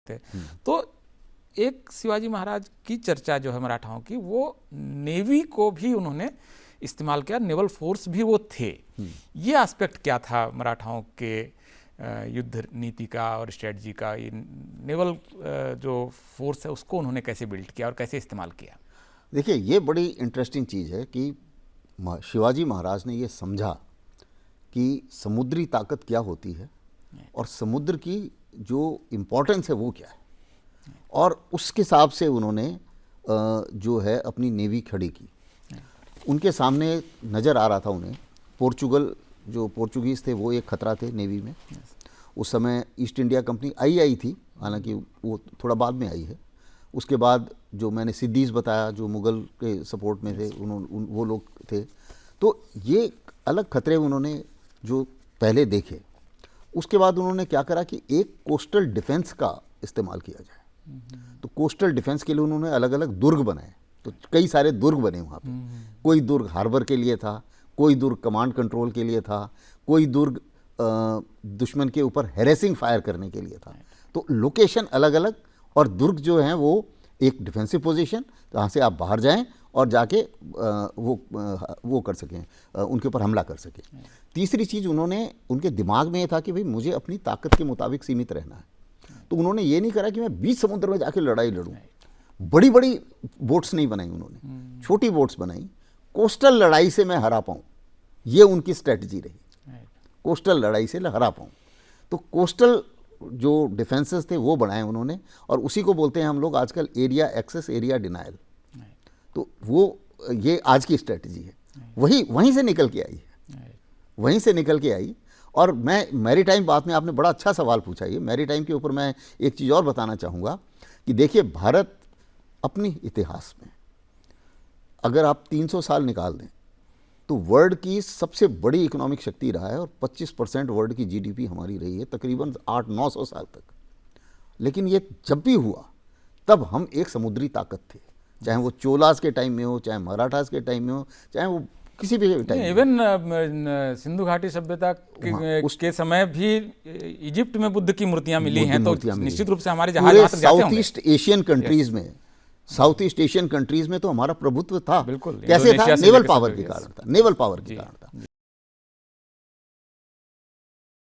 थे। तो एक शिवाजी महाराज की चर्चा जो है मराठाओं की, वो नेवी को भी उन्होंने इस्तेमाल किया, नेवल फोर्स भी वो थे। ये एस्पेक्ट क्या था मराठाओं के युद्ध नीति का और स्ट्रेटजी का? ये नेवल जो फोर्स है उसको उन्होंने कैसे बिल्ड किया और कैसे इस्तेमाल किया? देखिए, ये बड़ी इंटरेस्टिंग चीज़ है कि शिवाजी महाराज ने ये समझा कि समुद्री ताकत क्या होती है और समुद्र की जो इम्पोर्टेंस है वो क्या है, और उसके हिसाब से उन्होंने जो है अपनी नेवी खड़ी की। उनके सामने नज़र आ रहा था उन्हें पोर्चुगल, जो पोर्चुगीज़ थे वो एक खतरा थे नेवी में। उस समय ईस्ट इंडिया कंपनी आई थी, हालांकि वो थोड़ा बाद में आई है। उसके बाद जो मैंने सिद्दीज़ बताया जो मुग़ल के सपोर्ट में थे, वो लोग थे। तो ये अलग खतरे उन्होंने जो पहले देखे। उसके बाद उन्होंने क्या करा कि एक कोस्टल डिफेंस का इस्तेमाल किया जाए। तो कोस्टल डिफेंस के लिए उन्होंने अलग अलग दुर्ग बनाए। तो कई सारे दुर्ग बने वहाँ पे। कोई दुर्ग हार्बर के लिए था, कोई दुर्ग कमांड कंट्रोल के लिए था, कोई दुर्ग दुश्मन के ऊपर हैरेसिंग फायर करने के लिए था। तो लोकेशन अलग अलग, और दुर्ग जो हैं वो एक डिफेंसिव पोजीशन, जहाँ से आप बाहर जाएं और जाके वो कर सकें, उनके ऊपर हमला कर सकें। तीसरी चीज़ उन्होंने, उनके दिमाग में ये था कि भाई मुझे अपनी ताकत के मुताबिक सीमित रहना है। तो उन्होंने ये नहीं करा कि मैं बीच समुद्र में जाके लड़ाई लड़ूं। बड़ी बड़ी बोट्स नहीं बनाई उन्होंने, छोटी बोट्स बनाई। कोस्टल लड़ाई से मैं हरा पाऊँ, ये उनकी स्ट्रेटजी रही। कोस्टल लड़ाई से हरा पाऊँ, तो कोस्टल जो डिफेंसेस थे वो बनाए उन्होंने, और उसी को बोलते हैं हम लोग आजकल एरिया एक्सेस, एरिया डिनायल। तो वो ये आज की स्ट्रेटजी है, वहीं से निकल के आई है, वहीं से निकल के आई। और मैं मैरीटाइम, बात में आपने बड़ा अच्छा सवाल पूछा। ये मैरीटाइम के ऊपर मैं एक चीज़ और बताना चाहूँगा कि देखिए, भारत अपने इतिहास में अगर आप 300 साल निकाल दें तो वर्ल्ड की सबसे बड़ी इकोनॉमिक शक्ति रहा है, और 25% वर्ल्ड की जीडीपी हमारी रही है तकरीबन 800-900 साल तक। लेकिन ये जब भी हुआ तब हम एक समुद्री ताकत थे, चाहे वो चोलास के टाइम में हो, चाहे मराठास के टाइम में हो, चाहे वो किसी भी टाइम में। इवन सिंधु घाटी सभ्यता के समय भी इजिप्ट में बुद्ध की मूर्तियां मिली हैं, तो निश्चित रूप से हमारे जहाज वहां तक जाते होंगे। साउथ ईस्ट एशियन कंट्रीज में, साउथ ईस्ट एशियन कंट्रीज में तो हमारा प्रभुत्व था। बिल्कुल। कैसे था? नेवल पावर के कारण था, नेवल पावर के कारण।